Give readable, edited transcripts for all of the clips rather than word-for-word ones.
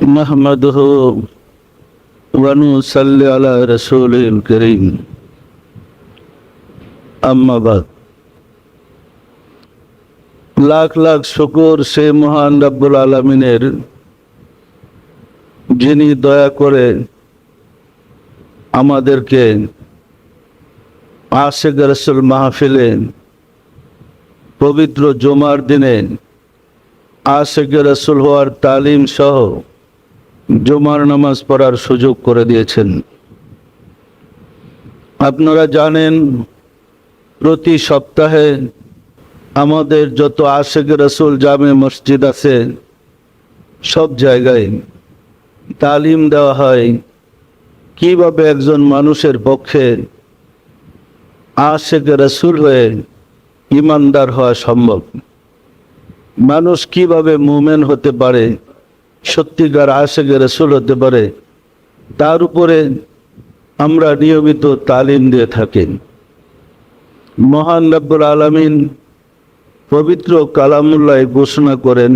نحمده ونصلي على رسوله الكريم أما بعد লাখ লাখ শুকর সেই মহান রব্বুল আলামিনের যিনি দয়া করে আমাদেরকে আশিক রাসূল মাহফিলে পবিত্র জুমার দিনে আশিক রাসূল হওয়ার তালিম সহ জুমার নামাজ পড়ার সুযোগ করে দিয়েছেন। আপনারা জানেন প্রতি সপ্তাহে আমাদের যত আশিক রাসূল জামে মসজিদ আছে সব জায়গায় তালিম দেওয়া হয় কিভাবে একজন মানুষের পক্ষে আশিক রাসূল হয়ে ঈমানদার হওয়া সম্ভব, মানুষ কিভাবে মুমিন হতে পারে, সত্যিকার আশিক রাসূল হতে পারে, তার উপরে আমরা নিয়মিত তালিম দিয়ে থাকি। মহান রব্বুল আলামিন পবিত্র কালামুল্লাহ ঘোষণা করেন,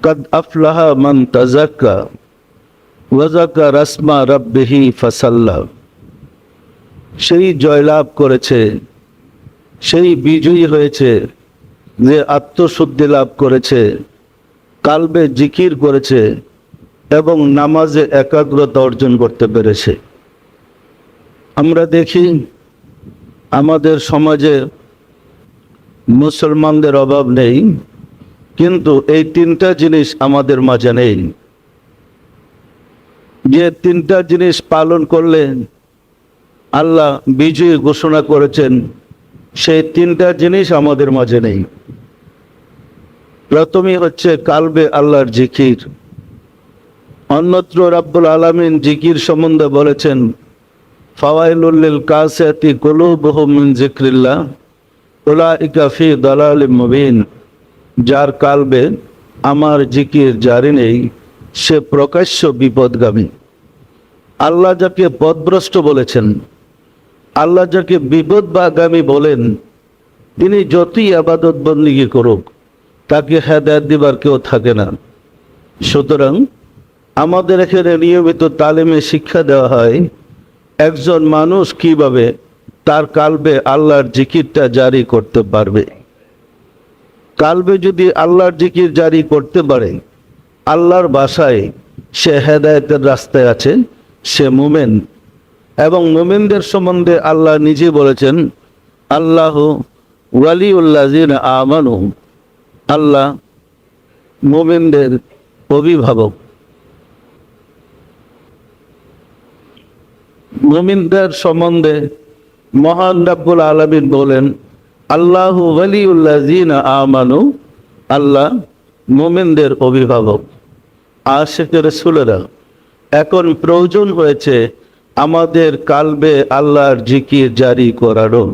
কাদ আফলাহা মান তাযাক্কা ওয়া যাকারা ইসমা রাব্বিহি ফাসাল্লা। সেই জয়লাভ করেছে, সেই বিজয়ী হয়েছে যে আত্মশুদ্ধি লাভ করেছে, কালবে জিকির করেছে এবং নামাজে একাগ্রতা অর্জন করতে পেরেছে। আমরা দেখি আমাদের সমাজে মুসলমানদের অভাব নেই, কিন্তু এই তিনটা জিনিস আমাদের মাঝে নেই। যে তিনটা জিনিস পালন করলে আল্লাহ বিজয়ী ঘোষণা করেছেন, সেই তিনটা জিনিস আমাদের মাঝে নেই। প্রথমেই হচ্ছে কালবে আল্লাহর জিকির। অন্যত্র রাব্বুল আলামিন জিকির সম্বন্ধে বলেছেন, ফাওয়াইলুল লিল কাসিয়াতি কুলুবুহুম মিন যিকরিল্লাহ উলাইকা ফি দালালিম মুবিন। যার কালবে আমার জিকির জারি নেই সে প্রকাশ্য বিপদগামী। আল্লাহ যাকে পথভ্রষ্ট বলেছেন, আল্লাহ যাকে বিপদগামী বলেন, তিনি যতই ইবাদত বন্দেগী করুক তাকে হেদায়েত দিবার কেউ থাকে না। সুতরাং আমাদের এখানে নিয়মিত তালিমে শিক্ষা দেওয়া হয় একজন মানুষ কিভাবে তার কালবে আল্লাহর জিকিরটা জারি করতে পারবে। কালবে যদি আল্লাহর জিকির জারি করতে পারে, আল্লাহর ভাষায় সে হেদায়েতের রাস্তায় আছে, সে মুমিন। এবং মুমিনদের সম্বন্ধে আল্লাহ নিজে বলেছেন, আল্লাহু ওয়ালিউল্লাযিনা আমানু। আল্লাহ মুমিনদের অভিভাবক। মুমিনদের সম্বন্ধে মহান রব্বুল আলামিন বলেন, আল্লাহু ওয়ালিউল্লাযিনা আমানু। আল্লাহ মুমিনদের অভিভাবক। আশিক রাসূলেরা এখন প্রয়োজন হয়েছে আমাদের কালবে আল্লাহর জিকির জারি করারও।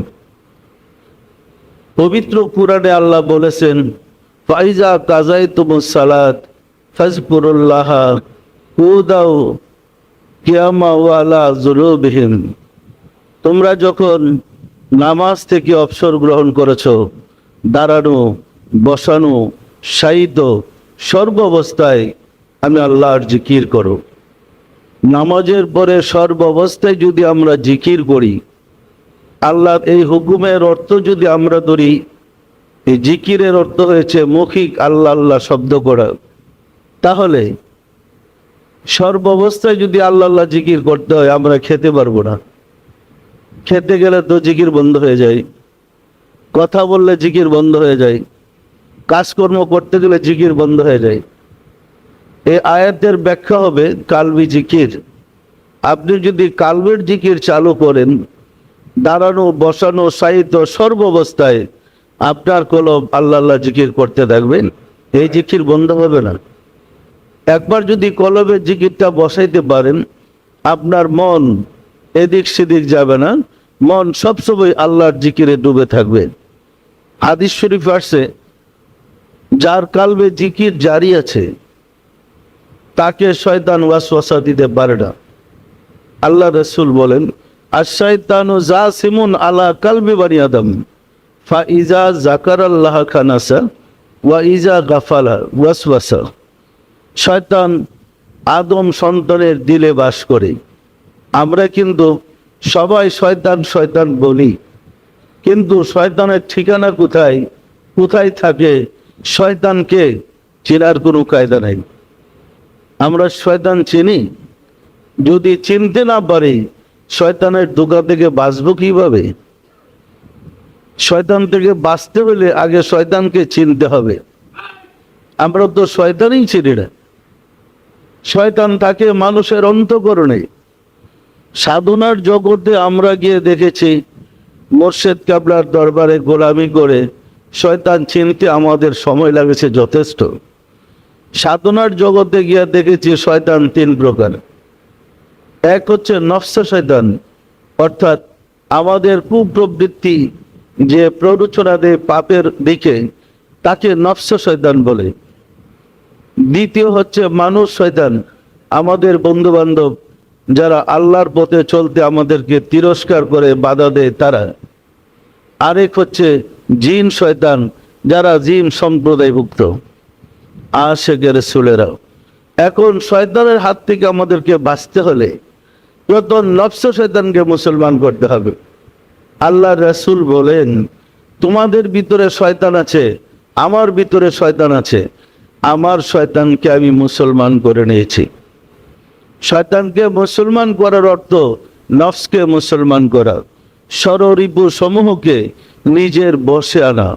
পবিত্র কুরআনে আল্লাহ বলেছেন, ফাইজা কাযাইতুমুস সালাত ফাযকুরুল্লাহ কুদাও কিয়ামা ওয়া আলা যুনুবিহিম। তোমরা যখন নামাজ থেকে অবসর গ্রহণ করেছো, দাঁড়ানো, বসানো, শায়িত সর্বাবস্থায় আমি আল্লাহর জিকির করো। নামাজের পরে সর্বাবস্থায় যদি আমরা জিকির করি, আল্লাহর এই হুকুমের অর্থ যদি আমরা ধরি, এই জিকিরের অর্থ হয়েছে মৌখিক আল্লাহ আল্লাহ শব্দ করা, তাহলে সর্বাবস্থায় যদি আল্লাহ আল্লাহ জিকির করতে হয় আমরা খেতে পারবো না। খেতে গেলে তো জিকির বন্ধ হয়ে যায়, কথা বললে জিকির বন্ধ হয়ে যায়, কাজকর্ম করতে গেলে জিকির বন্ধ হয়ে যায়। এই আয়াতের ব্যাখ্যা হবে কালবি জিকির। আপনি যদি কালবের জিকির চালু করেন, দাঁড়ানো, বসানো, শায়িত সর্বাবস্থায় আপনার কলব আল্লাহ আল্লাহ জিকির করতে থাকবেন, এই জিকির বন্ধ হবে না। একবার যদি কলবের জিকিরটা বসাইতে পারেন, আপনার মন এদিক সেদিক যাবে না, মন সবসময় আল্লাহর জিকিরে ডুবে থাকবে। হাদিস শরীফ আসছে, যার কালবে জিকির জারি আছে তাকে শয়তান ওয়াসওয়াসা দিতে পারে না। আল্লাহ রাসূল বলেন, আশ-শায়তানু জাসিমুন আলা কালবি বানি আদম ফাইজা যাকারাল্লাহ খানাসা ওয়া ইজা গাফালা ওয়াসওয়াসা। শয়তান আদম সন্তানের দিলে বাস করে। আমরা কিন্তু সবাই শয়তান শয়তান বলি, কিন্তু শয়তানের ঠিকানা কোথায়, কোথায় থাকে, শয়তানকে চেনার কোনো কায়দা নাই। আমরা শয়তান চিনি? যদি চিনতে না পারি, শয়তানের ধোঁকা থেকে বাঁচবো কিভাবে? শয়তান থেকে বাঁচতে হলে আগে শয়তানকে চিনতে হবে। আমরা তো শয়তানই চিনি না। শয়তান থাকে মানুষের অন্তঃকরণে। সাধনার জগতে আমরা গিয়ে দেখেছি, মোর্শেদ কাবলার দরবারে গোলামি করে শয়তান চিনতে আমাদের সময় লাগেছে যথেষ্ট। সাধনার জগতে গিয়ে দেখেছি শয়তান তিন প্রকার। এক হচ্ছে নফস শয়তান, অর্থাৎ আমাদের কুপ্রবৃত্তি যে প্ররোচনা দেয় পাপের দিকে, তাকে নফস শয়তান বলে। দ্বিতীয় হচ্ছে মানুষ শয়তান, আমাদের বন্ধু বান্ধব যারা আল্লাহর পথে চলতে আমাদেরকে তিরস্কার করে বাধা দেয় তারা। আরেক হচ্ছে জিন শয়তান, যারা জিন সম্প্রদায়ভুক্ত আশিকের রাসূলেরা। এখন শয়তানের হাত থেকে আমাদেরকে বাঁচতে হলে প্রথম নফস শয়তানকে মুসলমান করতে হবে। আল্লাহর রাসূল বলেন, তোমাদের ভিতরে শয়তান আছে, আমার ভিতরে শয়তান আছে, আমার শয়তানকে আমি মুসলমান করে নিয়েছি। শয়তানকে মুসলমান করার অর্থ নফসকে মুসলমান করা, ষড়রিপু সমূহকে নিজের বশে আনা,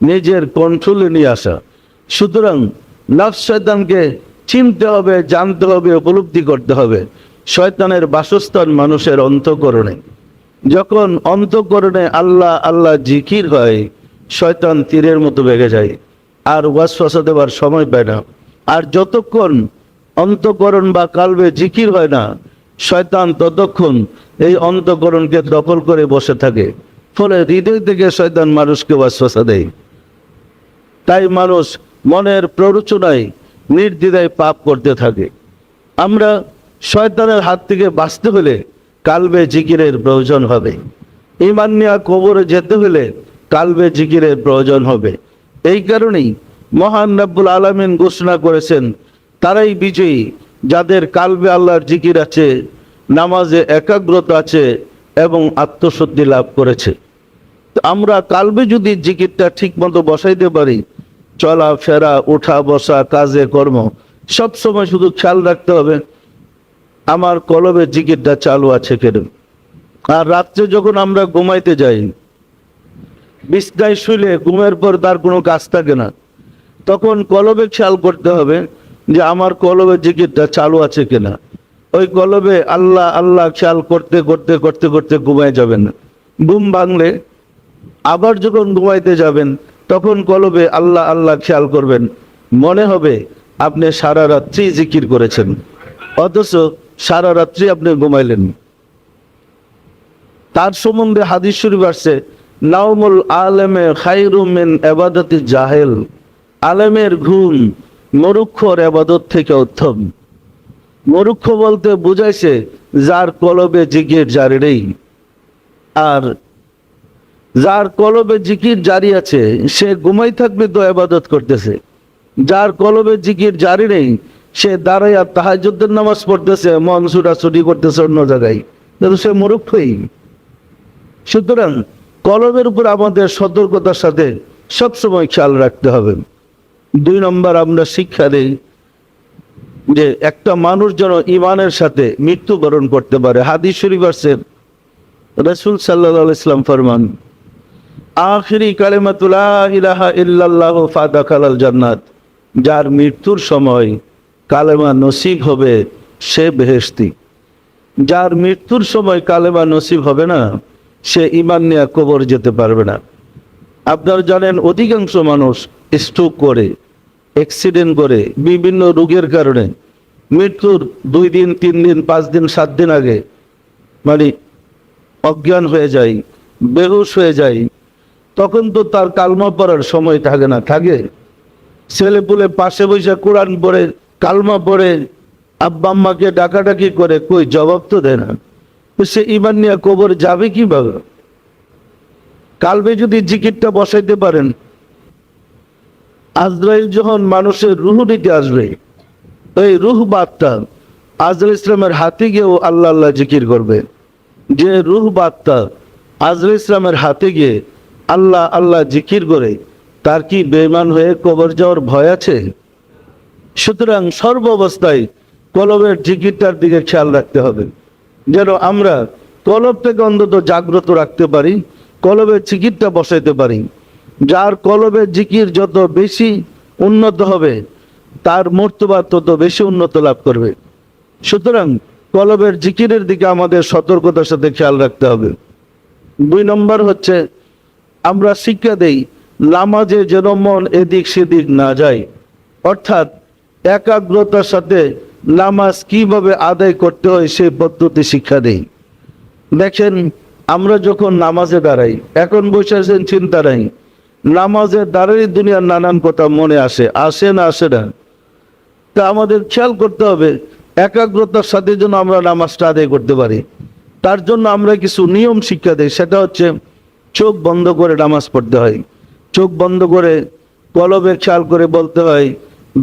নিজের কন্ট্রোলে নিয়ে আসা। সুতরাং নফস শয়তানকে চিনতে হবে, জানতে হবে, উপলব্ধি করতে হবে। শয়তানের বাসস্থান মানুষের অন্তঃকরণে। যখন অন্তঃকরণে আল্লাহ আল্লাহ জিকির হয়, শয়তান তীরের মতো বেগে যায়, আর ওয়াসওয়াসা দেওয়ার সময় পায় না। আর যতক্ষণ অন্তঃকরণ বা কালবে জিকির হয় না, শয়তান ততক্ষণ এই অন্তঃকরণকে দখল করে বসে থাকে। ফলে হৃদয় থেকে শয়তান মানুষকে ওয়াসওয়াসা দেয়। তাই মানুষ মনের প্ররোচনায় নির্দ্বিধায় পাপ করতে থাকে। আমরা শয়তানের হাত থেকে বাঁচতে হলে কালবে জিকিরের প্রয়োজন হবে। ঈমান নিয়ে কবরে যেতে হলে কালবে জিকিরের প্রয়োজন হবে। এই কারণেই মহান রব্বুল আলামিন ঘোষণা করেছেন, তারাই বিজয়ী যাদের কালবে আল্লাহর জিকির আছে, নামাজে একাগ্রতা আছে এবং আত্মশুদ্ধি লাভ করেছে। তো আমরা কালবে যদি জিকিরটা ঠিক মতো বসাইতে পারি, চলা ফেরা, ওঠা বসা, কাজে কর্ম সব সময় শুধু খেয়াল রাখতে হবে আমার কলবে জিকিরটা চালু আছে কেন। আর রাত্রে যখন আমরা ঘুমাইতে যাই, বিছনায় শুলে ঘুমের পর তার কোনো কাজ থাকে না, তখন কলবে খেয়াল করতে হবে যে আমার কলবে জিকিরটা চালু আছে কিনা। ওই কলবে আল্লাহ আল্লাহ খেয়াল করতে করতে করতে করতে ঘুমায় যাবেন। ঘুম ভাঙলে আবার যখন ঘুমাইতে যাবেন, তখন কলবে আল্লাহ আল্লাহ খেয়াল করবেন। মনে হবে আপনি সারা রাত্রি জিকির করেছেন, অথচ সারা রাত্রি আপনি ঘুমাইলেন। তার সম্বন্ধে হাদিস শরীফ আসছে, নাউমুল আলেমে খায়রু মিন ইবাদাতি জাহেল। আলেমের ঘুম মূর্খর ইবাদত থেকে উত্তম। মূর্খ বলতে বুঝাইছে যার কলবে জিকির জারি নেই। আর যার কলবে জিকির জারি আছে সে ঘুমাই থাকবে তো ইবাদত করতেছে। যার কলবে জিকির জারি নেই সে দাঁড়াইয়া তাহাজ্জুদের নামাজ পড়তেছে, মন ছুটাছুটি করতেছে অন্য জায়গায়, কিন্তু সে মূর্খই। সুতরাং কলবের উপর আমাদের সতর্কতার সাথে সবসময় খেয়াল রাখতে হবে। 2 নম্বর আমরা শিক্ষা দেই যে একটা মানুষ যেন ইমানের সাথে মৃত্যুবরণ করতে পারে। হাদিস শরীফ আছে, রাসূল সাল্লাল্লাহু আলাইহি ওয়াসাল্লাম ফরমান, আখিরি কালিমাতু লা ইলাহা ইল্লাল্লাহু ফাদাখালাল জান্নাত। যার মৃত্যুর সময় কালেমা নসিব হবে সে বেহেশতি। যার মৃত্যুর সময় কালেমা নসিব হবে না, সে ঈমান নিয়ে কবর যেতে পারবে না। আপনারা জানেন অধিকাংশ মানুষ স্ট্রোক করে, অ্যাক্সিডেন্ট করে, বিভিন্ন রোগের কারণে মৃত্যুর 2 দিন 3 দিন 5 দিন 7 দিন আগে মানে অজ্ঞান হয়ে যায়, বেহুশ হয়ে যায়। তখন তো তার কালমা পড়ার সময় থাকে না, থাকে ছেলে পুলে পাশে বসে কোরআন পড়ে, কালমা পড়ে, আব্বা আম্মাকে ডাকাডাকি করে, কই জবাব তো দেয় না। সে ঈমান নিয়ে কবর যাবে কিভাবে? কালবে যদি জিকিরটা বসাইতে পারেন, আজরাইল যখন মানুষের রূহ নিতে আসবে, এই রুহ বা আত্মা আজরাইল ইসলামের হাতে গিয়েও আল্লাহ আল্লাহ জিকির করবে। যে রুহ বা আত্মা আজরাইল ইসলামের হাতে গিয়ে আল্লাহ আল্লাহ জিকির করে তার কি বেঈমান হয়ে কবর যাওয়ার ভয় আছে? সুতরাং সর্ব অবস্থায় কলবের জিকিরটার দিকে খেয়াল রাখতে হবে, যেন আমরা কলবটাকে অন্তত জাগ্রত রাখতে পারি, কলবের জিকিরটা বসাইতে পারি। যার কলবের জিকির যত বেশি উন্নত হবে তার মর্তবা তত বেশি উন্নত লাভ করবে। সুতরাং কলবের জিকিরের দিকে আমাদের সতর্কতার সাথে খেয়াল রাখতে হবে। 2 নম্বর হচ্ছে আমরা শিক্ষা দেই নামাজে যেন মন এদিক সেদিক না যায়, অর্থাৎ একাগ্রতার সাথে নামাজ কিভাবে আদায় করতে হয় সেই পদ্ধতি শিক্ষা দেই। দেখেন, আমরা যখন নামাজে দাঁড়াই, এখন বসে আছেন চিন্তা নাই, নামাজে দাঁড়াই দুনিয়ার নানান কথা মনে আসে না তা আমাদের খেয়াল করতে হবে একাগ্রতার সাথে যেন আমরা নামাজটা আদায় করতে পারি। তার জন্য আমরা কিছু নিয়ম শিক্ষা দিই। সেটা হচ্ছে চোখ বন্ধ করে নামাজ পড়তে হয়। চোখ বন্ধ করে কলবে খেয়াল করে বলতে হয়,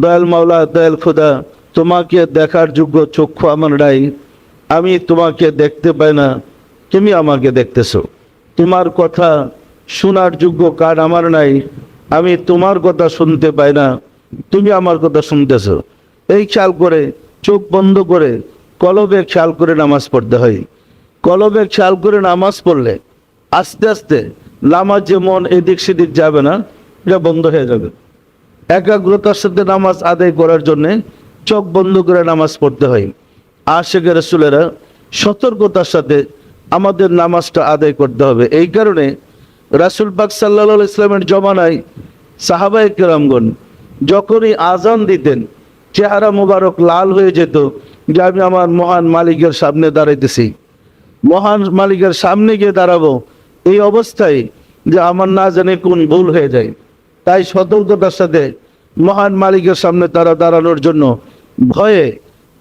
দয়াল মাওলা, দয়াল খোদা, তোমাকে দেখার যোগ্য চক্ষু আমার নাই, আমি তোমাকে দেখতে পাই না, তুমি আমাকে দেখতেছো। তোমার কথা শোনার যোগ্য কান আমার নাই, আমি তোমার কথা শুনতে পাই না, তুমি আমার কথা শুনতেছো। এই খেয়াল করে চোখ বন্ধ করে কলবে খেয়াল করে নামাজ পড়তে হয়। কলবে খেয়াল করে নামাজ পড়লে আস্তে আস্তে নামাজে মন এদিক সেদিক যাবে না, এটা বন্ধ হয়ে যাবে। একাগ্রতার সাথে নামাজ আদায় করার জন্যে চোখ বন্ধ করে নামাজ পড়তে হয়। আশিক রাসূলেরা সতর্কতার সাথে আমাদের নামাজটা আদায় করতে হবে। এই কারণে রাসূল পাক সাল্লাল্লাহু আলাইহি ওয়াসাল্লামের জমানায় সাহাবায়ে কেরামগণ যখনই আজান দিতেন চেহারা মুবারক লাল হয়ে যেত, যে আমি আমার মহান মালিকের সামনে দাঁড়াইতেছি, মহান মালিকের সামনে গিয়ে দাঁড়াবো, এই অবস্থায় যে আমার না জানে কোন ভুল হয়ে যায়। তাই সতর্কতার সাথে মহান মালিকের সামনে তারা দাঁড়ানোর জন্য ভয়ে,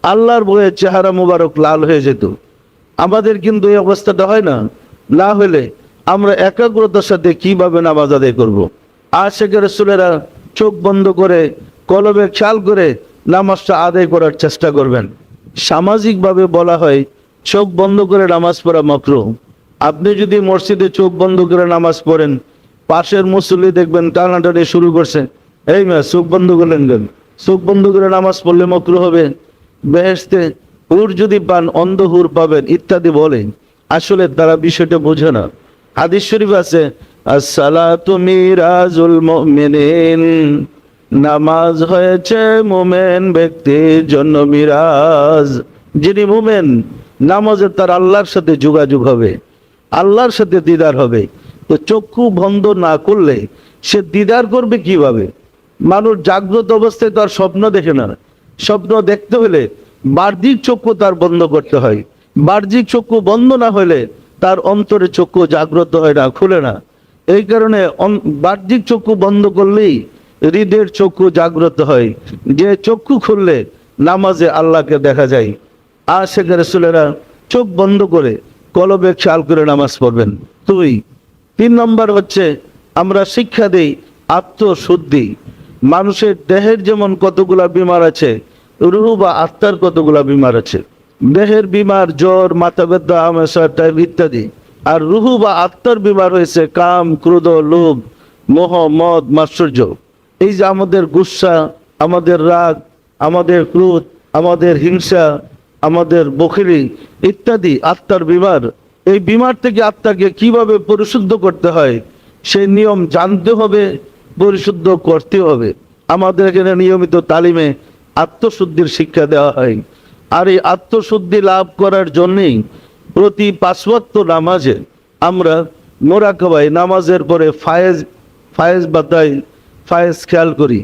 আল্লাহর ভয়ে চেহারা মুবারক লাল হয়ে যেত। আমাদের কিন্তু এই অবস্থাটা হয় না। না হলে আমরা একাগ্রতার সাথে কিভাবে নামাজ আদায় করব? আশিক রাসূলেরা চোখ বন্ধ করে কলবে খেয়াল করে নামাজটা আদায় করার চেষ্টা করবেন। সামাজিকভাবে বলা হয় চোখ বন্ধ করে নামাজ পড়া মাকরুহ। আপনি যদি মসজিদে চোখ বন্ধ করে নামাজ পড়েন, পাশের মুসল্লি দেখবেন টানাটানি শুরু করছে, এই মেয়ে চোখ বন্ধ করলেন কেন? চোখ বন্ধ করে নামাজ পড়লে মাকরুহ হবে। বেহেশতে হুর যদি পান, অন্ধ হুর পাবেন ইত্যাদি বলে। আসলে তারা বিষয়টা বোঝে না। হাদিস শরীফ আছে, আসসালাতু মিরাজুল মুমিনিন, নামাজ হয়েছে মুমিন ব্যক্তির জন্য মিরাজ। যিনি মুমিন, নামাজে তার আল্লাহর সাথে যোগাযোগ হবে, আল্লাহর সাথে দিদার হবে। তো চক্ষু বন্ধ না করলে সে দিদার করবে কিভাবে? মানুষ জাগ্রত অবস্থায় তো আর স্বপ্ন দেখে না। স্বপ্ন দেখতে হলে বাহ্যিক চক্ষু তার বন্ধ করতে হয়। বাহ্যিক চক্ষু বন্ধ না হলে তার অন্তরে চক্ষু জাগ্রত হয় না, খুলে না। এই কারণে বাহ্যিক চক্ষু বন্ধ করলেই হৃদয়ের চক্ষু জাগ্রত হয়, যে চক্ষু খুললে নামাজে আল্লাহকে দেখা যায়। আশিক রাসূলেরা চোখ বন্ধ করে কলবে খেয়াল করে নামাজ পড়বেন। 3 নম্বর হচ্ছে আমরা শিক্ষা দেই আত্মশুদ্ধি। মানুষের দেহের যেমন কতগুলা বিমার আছে, রুহ বা আত্মার কতগুলা বিমার আছে। দেহের বিমার জ্বর, মাথা ব্যথা, আমাশা টাইপ ইত্যাদি। আর রুহ বা আত্মার বিমার হয়েছে কাম, ক্রোধ, লোভ, মোহ, মদ, মাৎসর্য। এই যে আমাদের গুসা, আমাদের রাগ, আমাদের ক্রোধ, আমাদের হিংসা, আমাদের বখিলি ইত্যাদি আত্মার বিমার। এই বিমার থেকে আত্মাকে কিভাবে পরিশুদ্ধ করতে হয় সেই নিয়ম জানতে হবে, পরিশুদ্ধ করতে হবে। আমাদের এখানে নিয়মিত তালিমে আত্মশুদ্ধির শিক্ষা দেওয়া হয়। আর এই আত্মশুদ্ধি লাভ করার জন্যেই প্রতি 5 ওয়াক্ত নামাজে আমরা মোরাকাবায় নামাজের পরে ফায়েজ বাতাই, ফায়েজ খেয়াল করি।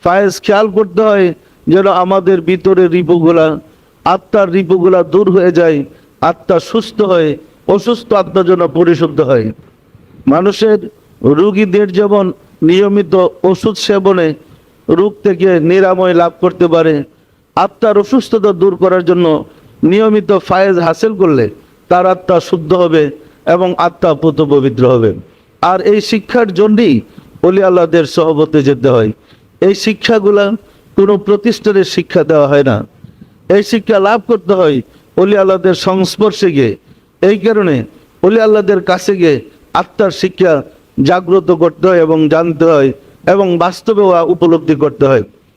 ফায়েজ খেয়াল করতে হয় যেন আমাদের ভিতরে রিপুগুলা, আত্মার রিপুগুলা দূর হয়ে যায়, আত্মা সুস্থ হয়, অসুস্থ আত্মা যেন পরিশুদ্ধ হয়। মানুষের রোগীদের যেমন নিয়মিত ওষুধ সেবনে রোগ থেকে নিরাময় লাভ করতে পারে, আত্মার অসুস্থতা দূর করার জন্য নিয়মিত ফায়েজ হাসিল করলে তার আত্মা শুদ্ধ হবে এবং আত্মা পুত পবিত্র হবে। আর এই শিক্ষার জন্যই ওলি আল্লাহদের সহবতে যেতে হয়। এই শিক্ষাগুলা কোনো প্রতিষ্ঠানের শিক্ষা দেওয়া হয় না। এই শিক্ষা লাভ করতে হয় ওলি আল্লাহদের সংস্পর্শে গিয়ে। এই কারণে ওলি আল্লাহদের কাছে গিয়ে আত্মার শিক্ষা জাগ্রত করতে হয় এবং জানতে হয় এবং বাস্তবেও উপলব্ধি করতে হয়।